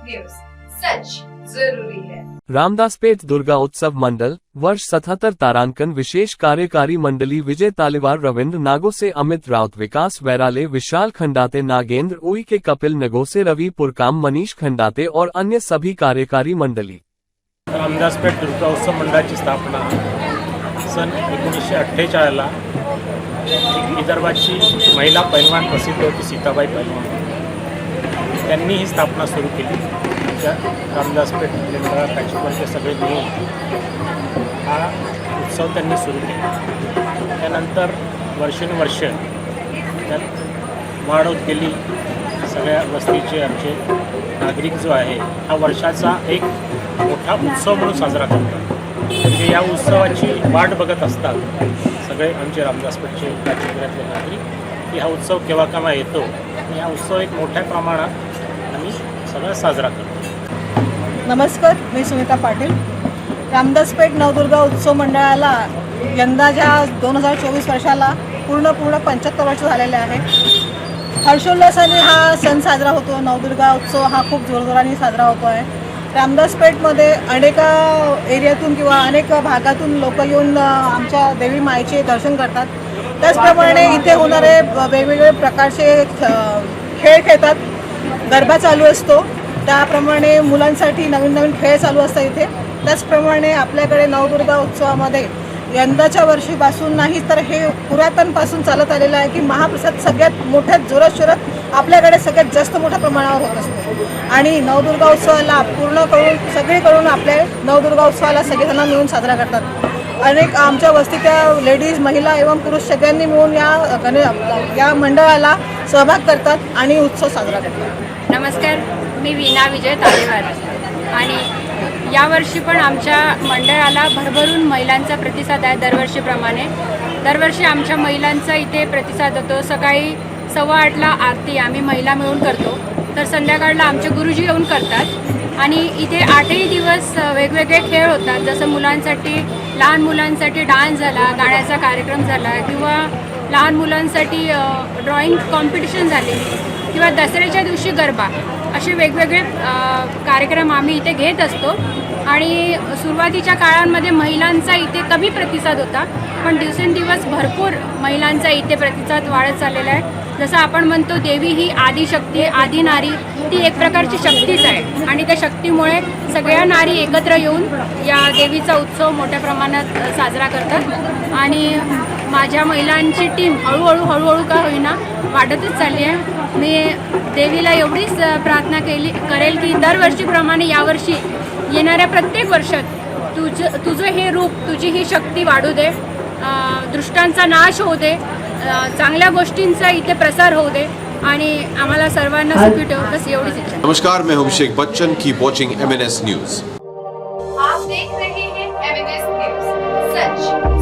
News, सच जरूरी है। रामदासपेठ दुर्गा उत्सव मंडल वर्ष 77 तारांकन विशेष कार्यकारी मंडली विजय तालिवार रविंद्र नागोसे अमित राउत विकास वैराले विशाल खंडाते नागेंद्र उई के कपिल नगोसे रवि पुरकाम मनीष खंडाते और अन्य सभी कार्यकारी मंडली। रामदासपेठ दुर्गा उत्सव मंडळाची स्थापना सन 1948 ला विदर्भाची महिला पैलवान प्रसिद्ध होती सीताबाई पैलवान, त्यांनी ही स्थापना सुरू केली। त्या रामदासपेठ लिंबाळा काशीवरचे सगळे मिळून हा उत्सव त्यांनी सुरू केला। त्यानंतर वर्षानुवर्ष त्यात वाढ होत गेली। सगळ्या वस्तीचे आमचे नागरिक जो आहे हा वर्षाचा एक मोठा उत्सव म्हणून साजरा करतात। म्हणजे या उत्सवाची वाट बघत असतात सगळे आमचे रामदासपेठचे काशीपुरातले नागरिक की हा उत्सव केव्हा केव्हा येतो आणि हा उत्सव एक मोठ्या प्रमाणात आम्ही सगळा साजरा करतो। नमस्कार, मी सुनीता पाटील। रामदासपेठ नवदुर्गा उत्सव मंडळाला यंदाच्या 2024 वर्षाला पूर्ण 75 वर्ष झालेले आहे। हर्षोल्लासाने हा सण साजरा होतो। नवदुर्गा उत्सव हा खूप जोरजोराने साजरा होतो आहे। रामदासपेठमध्ये अनेक एरियातून किंवा अनेक भागातून लोक येऊन आमच्या देवी माईचे दर्शन करतात। त्याचप्रमाणे इथे होणारे वेगवेगळे प्रकारचे खेळ खेळतात। गरबा चालू असतो, त्याप्रमाणे मुलांसाठी नवीन नवीन खेळ चालू असतात इथे। त्याचप्रमाणे आपल्याकडे नवदुर्गा उत्सवामध्ये यंदाच्या वर्षीपासून नाही तर हे पुरातनपासून चालत आलेलं आहे की महाप्रसाद सगळ्यात मोठ्या जोराशोरात आपल्याकडे सगळ्यात जास्त मोठ्या प्रमाणावर होत असतो। आणि नवदुर्गा उत्सवाला पूर्ण करून सगळीकडून आपल्या नवदुर्गा उत्सवाला सगळेजण मिळून साजरा करतात। अनेक आमच्या वस्तीच्या लेडीज, महिला एवं पुरुष सगळ्यांनी मिळून या मंडळाला सहभाग करतात आणि उत्सव साजरा करतात। नमस्कार, मी वीणा विजय तालेवार आणि यावर्षी पण आमच्या मंडळाला भरभरून महिलांचा प्रतिसाद आहे। दरवर्षी आमच्या महिलांचा इथे प्रतिसाद होतो। सकाळी 7:15ला आरती आम्ही महिला मिळून करतो, तर संध्याकाळला आमचे गुरुजी येऊन करतात। आणि इथे 8ही दिवस वेगवेगळे खेळ होतात, जसं मुलांसाठी, लहान मुलांसाठी डान्स झाला, गाण्याचा कार्यक्रम झाला किंवा लहान मुलांसाठी ड्रॉइंग कॉम्पिटिशन झाली किंवा दसऱ्याच्या दिवशी गरबा, असे वेगवेगळे कार्यक्रम आम्ही इथे घेत असतो। आणि सुरुवातीच्या काळांमध्ये महिलांचा इथे कमी प्रतिसाद होता, पण दिवसेंदिवस भरपूर महिलांचा इथे प्रतिसाद वाढत चाललेला आहे। जसं आपण म्हणतो देवी ही आदिशक्ती, आदि नारी, ती एक प्रकारची शक्तीच आहे आणि त्या शक्तीमुळे सगळ्या नारी एकत्र येऊन या देवीचा उत्सव मोठ्या प्रमाणात साजरा करतात। आणि माझ्या महिलांची टीम हळूहळू का होईना वाढतच चालली आहे। मी देवीला एवढीच प्रार्थना करेल की दरवर्षीप्रमाणे यावर्षी येणाऱ्या प्रत्येक वर्षात तुझं हे रूप, तुझी ही शक्ती वाढू दे, दृष्टांचा नाश होऊ दे, चांगल्या गोष्टींचा इथे प्रसार होऊ दे आणि आम्हाला सर्वांना सुखी ठेव, बस एवढीच इच्छा। नमस्कार, मैं हूं Abhishek Bachchan. Keep watching MNS news. आप देख रहे हैं MNS न्यूज, सच